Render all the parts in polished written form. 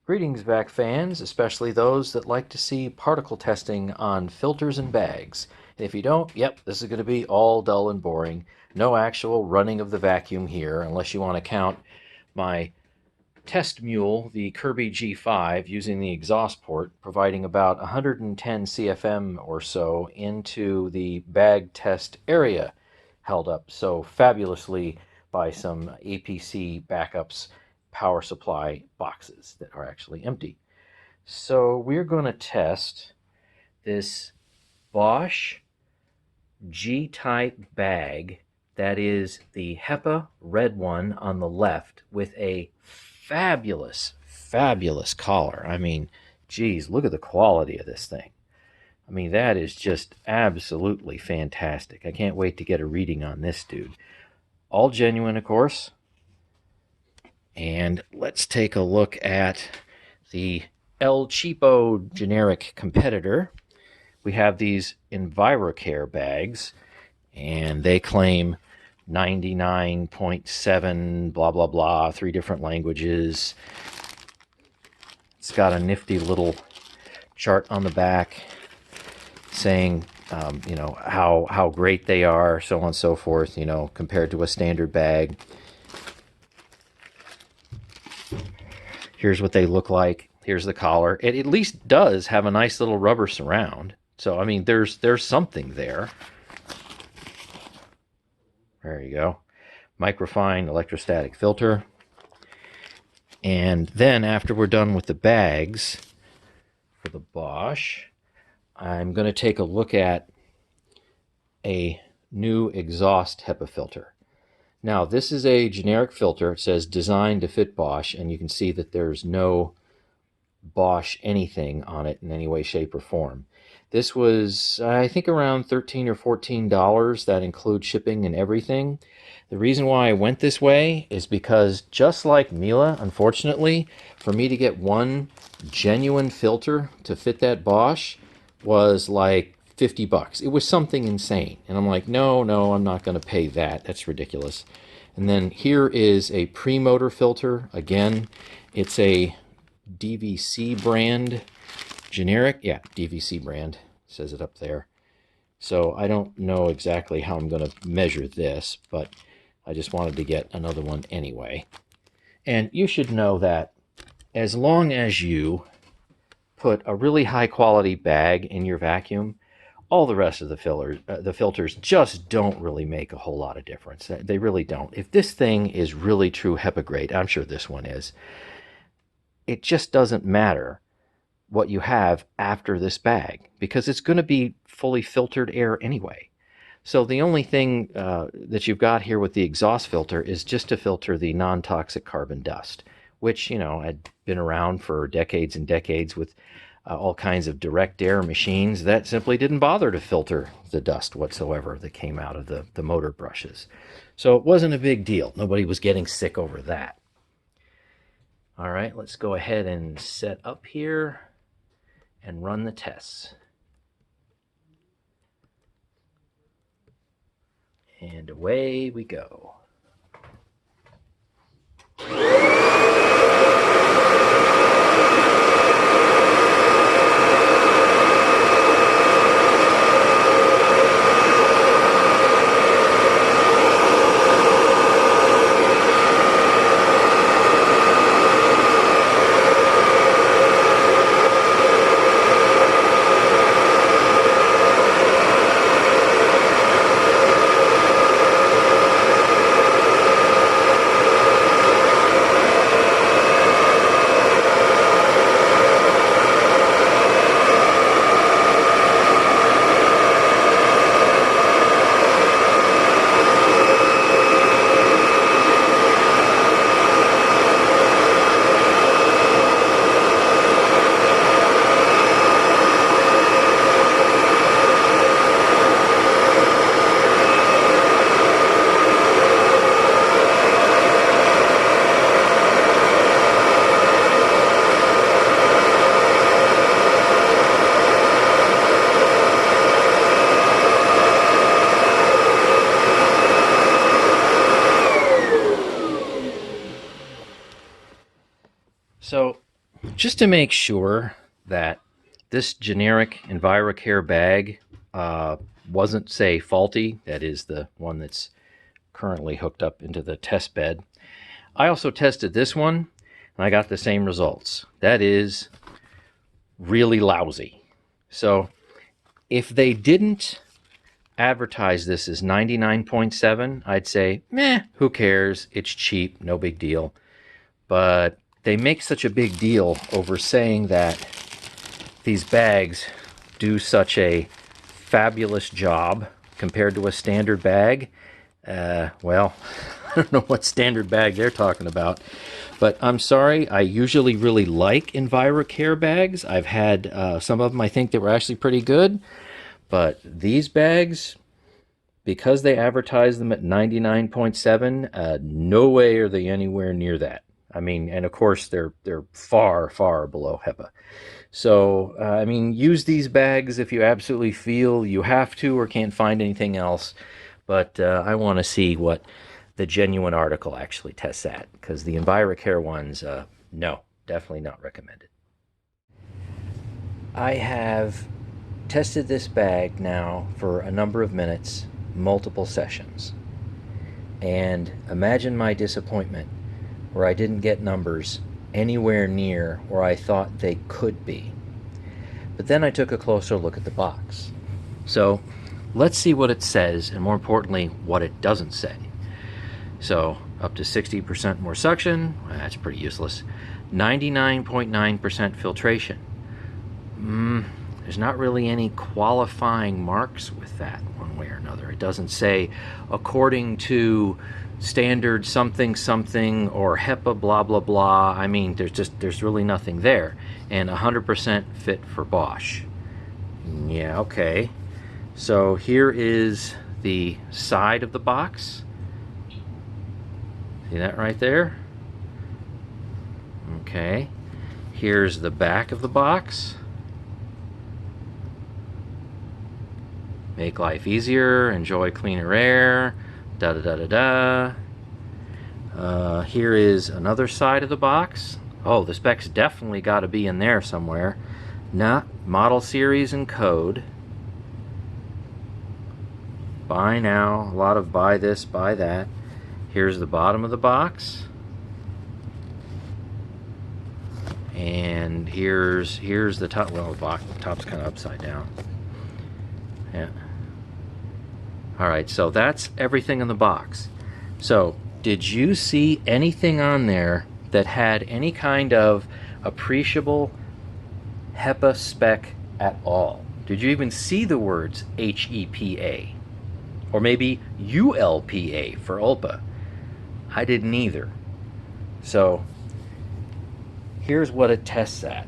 Greetings, VAC fans, especially those that like to see particle testing on filters and bags. And if you don't, yep, this is going to be all dull and boring. No actual running of the vacuum here, unless you want to count my test mule, the Kirby G5, using the exhaust port, providing about 110 CFM or so into the bag test area, held up so fabulously by some APC backups power supply boxes that are actually empty. So we're going to test this Bosch G-type bag, that is the HEPA red one on the left, with a fabulous collar. I mean, geez, look at the quality of this thing. I mean, that is just absolutely fantastic. I can't wait to get a reading on this dude. All genuine, of course. And let's take a look at the El Cheapo generic competitor. We have these EnviroCare bags, and they claim 99.7 blah blah blah, 3 different languages. It's got a nifty little chart on the back saying how great they are, so on and so forth, compared to a standard bag. Here's what they look like. Here's the collar. It at least does have a nice little rubber surround. So, I mean, there's something there. There you go. Microfine electrostatic filter. And then after we're done with the bags for the Bosch, I'm going to take a look at a new exhaust HEPA filter. Now, this is a generic filter. It says designed to fit Bosch, and you can see that there's no Bosch anything on it in any way, shape, or form. This was, I think, around $13 or $14. That includes shipping and everything. The reason why I went this way is because, just like Miele, unfortunately, for me to get one genuine filter to fit that Bosch was like $50. It was something insane. And I'm like, no, I'm not going to pay that. That's ridiculous. And then here is a pre-motor filter. Again, it's a DVC brand generic. Yeah, DVC brand. Says it up there. So I don't know exactly how I'm going to measure this, but I just wanted to get another one anyway. And you should know that as long as you put a really high quality bag in your vacuum, all the rest of the filters just don't really make a whole lot of difference. They really don't. If this thing is really true HEPA grade, I'm sure this one is, it just doesn't matter what you have after this bag, because it's going to be fully filtered air anyway. So the only thing that you've got here with the exhaust filter is just to filter the non-toxic carbon dust, which, had been around for decades and decades with all kinds of direct air machines that simply didn't bother to filter the dust whatsoever that came out of the motor brushes. So it wasn't a big deal. Nobody was getting sick over that. All right, let's go ahead and set up here and run the tests. And away we go. So Just to make sure that this generic EnviroCare bag wasn't, say, faulty, that is the one that's currently hooked up into the test bed, I also tested this one, and I got the same results. That is really lousy. So if they didn't advertise this as 99.7, I'd say, meh, who cares? It's cheap, no big deal. But they make such a big deal over saying that these bags do such a fabulous job compared to a standard bag. Well, I don't know what standard bag they're talking about, but I'm sorry. I usually really like EnviroCare bags. I've had some of them, I think, that were actually pretty good, but these bags, because they advertise them at 99.7, no way are they anywhere near that. I mean, and of course they're far, far below HEPA. So, I mean, use these bags if you absolutely feel you have to or can't find anything else. But I want to see what the genuine article actually tests at, because the EnviroCare ones, no, definitely not recommended. I have tested this bag now for a number of minutes, multiple sessions. And imagine my disappointment where I didn't get numbers anywhere near where I thought they could be. But then I took a closer look at the box. So let's see what it says, and more importantly, what it doesn't say. So up to 60% more suction, well, that's pretty useless. 99.9% filtration. There's not really any qualifying marks with that one way or another. It doesn't say according to standard something something or HEPA blah blah blah. I mean, there's really nothing there. And 100% fit for Bosch. Yeah, okay. So here is the side of the box. See that right there? Okay. Here's the back of the box. Make life easier, enjoy cleaner air, da da da da da. Here is another side of the box. Oh, the specs definitely got to be in there somewhere. Not model series and code. Buy now, a lot of buy this, buy that. Here's the bottom of the box. And here's the top. Well, the top's kind of upside down. Yeah. All right, so that's everything in the box. So, did you see anything on there that had any kind of appreciable HEPA spec at all? Did you even see the words HEPA? Or maybe ULPA for ULPA? I didn't either. So, here's what it tests at.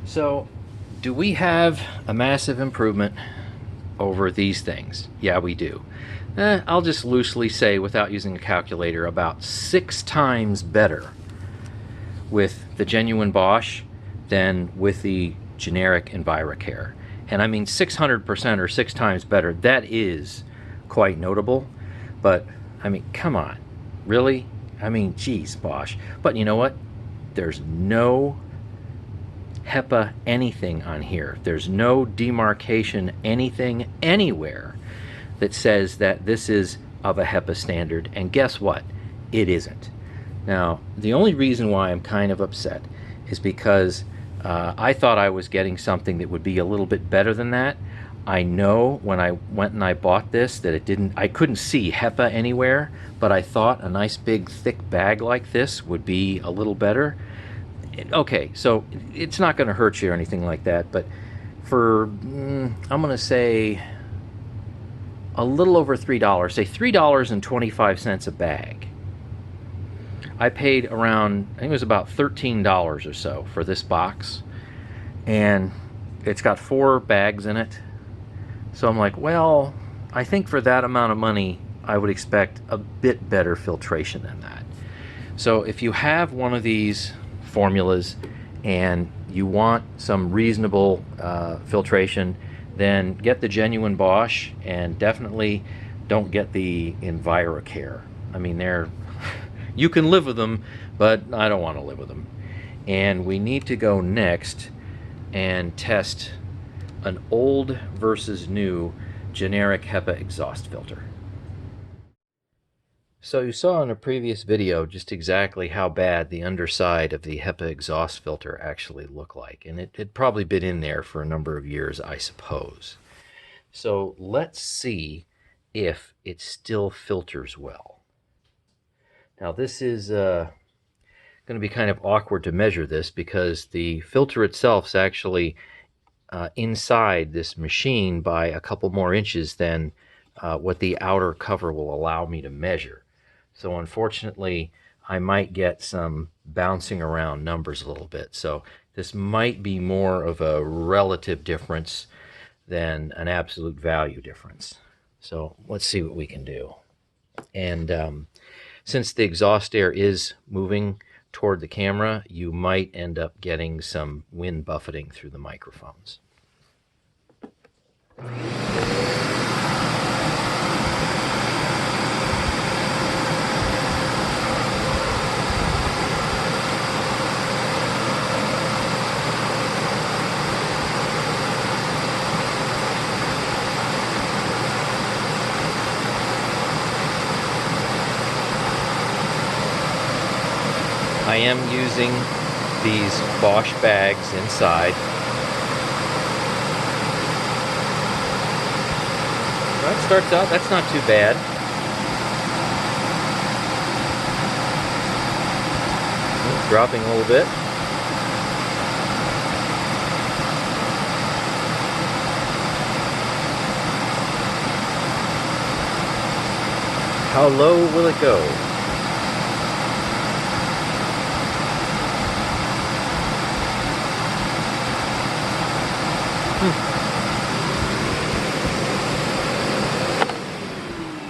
So, do we have a massive improvement over these things? Yeah, we do. I'll just loosely say, without using a calculator, about 6 times better with the genuine Bosch than with the generic EnviroCare. And I mean 600% or 6 times better. That is quite notable. But, I mean, come on. Really? I mean, geez, Bosch. But you know what? There's no HEPA anything on here. There's no demarcation anything anywhere that says that this is of a HEPA standard, and guess what? It isn't. Now, the only reason why I'm kind of upset is because I thought I was getting something that would be a little bit better than that. I know when I went and I bought this that I couldn't see HEPA anywhere, but I thought a nice big thick bag like this would be a little better. Okay, so it's not going to hurt you or anything like that, but for, I'm going to say a little over $3, say $3.25 a bag. I paid around, I think it was about $13 or so for this box, and it's got 4 bags in it. So I'm like, well, I think for that amount of money, I would expect a bit better filtration than that. So if you have one of these formulas and you want some reasonable filtration, then get the genuine Bosch, and definitely don't get the EnviroCare. I mean, you can live with them, but I don't want to live with them. And we need to go next and test an old versus new generic HEPA exhaust filter. So you saw in a previous video just exactly how bad the underside of the HEPA exhaust filter actually looked like, and it had probably been in there for a number of years, I suppose. So let's see if it still filters well. Now this is going to be kind of awkward to measure this because the filter itself is actually inside this machine by a couple more inches than what the outer cover will allow me to measure. So unfortunately, I might get some bouncing around numbers a little bit. So this might be more of a relative difference than an absolute value difference. So let's see what we can do. And since the exhaust air is moving toward the camera, you might end up getting some wind buffeting through the microphones. I am using these Bosch bags inside. That starts out, that's not too bad. Dropping a little bit. How low will it go?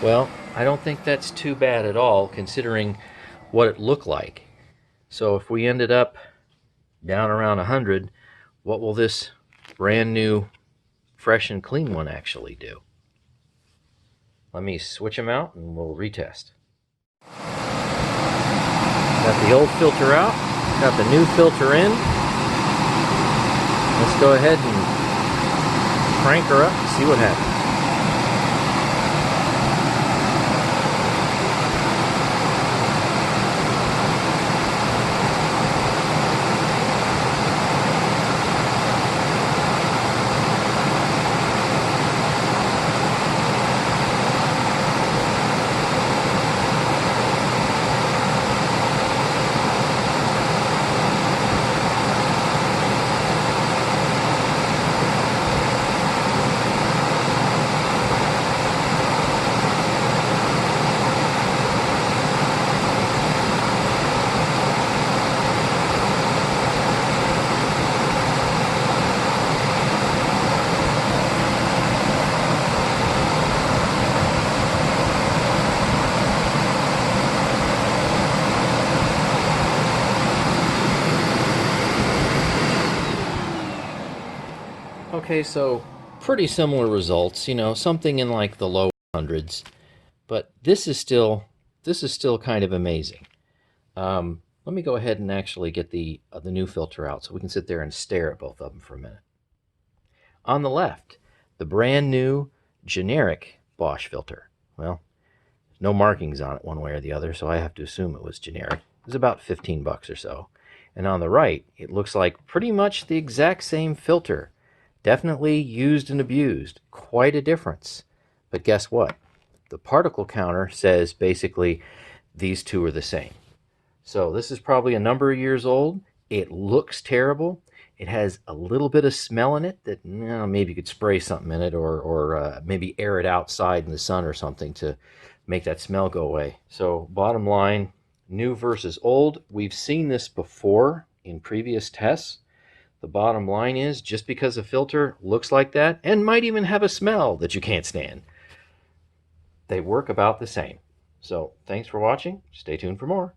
Well, I don't think that's too bad at all, considering what it looked like. So if we ended up down around 100, what will this brand new, fresh and clean one actually do? Let me switch them out and we'll retest. Got the old filter out, got the new filter in. Let's go ahead and crank her up and see what happens. Okay, so pretty similar results, you know, something in like the low hundreds, but this is still kind of amazing. Let Let me go ahead and actually get the new filter out so we can sit there and stare at both of them for a minute. On the left, the brand new generic Bosch filter. Well, no markings on it one way or the other, so I have to assume it was generic. It was about 15 bucks or so. And on the right, it looks like pretty much the exact same filter. Definitely used and abused. Quite a difference. But guess what? The particle counter says basically these two are the same. So this is probably a number of years old. It looks terrible. It has a little bit of smell in it that maybe you could spray something in it, or maybe air it outside in the sun or something to make that smell go away. So bottom line, new versus old. We've seen this before in previous tests. The bottom line is, just because a filter looks like that and might even have a smell that you can't stand, they work about the same. So thanks for watching. Stay tuned for more.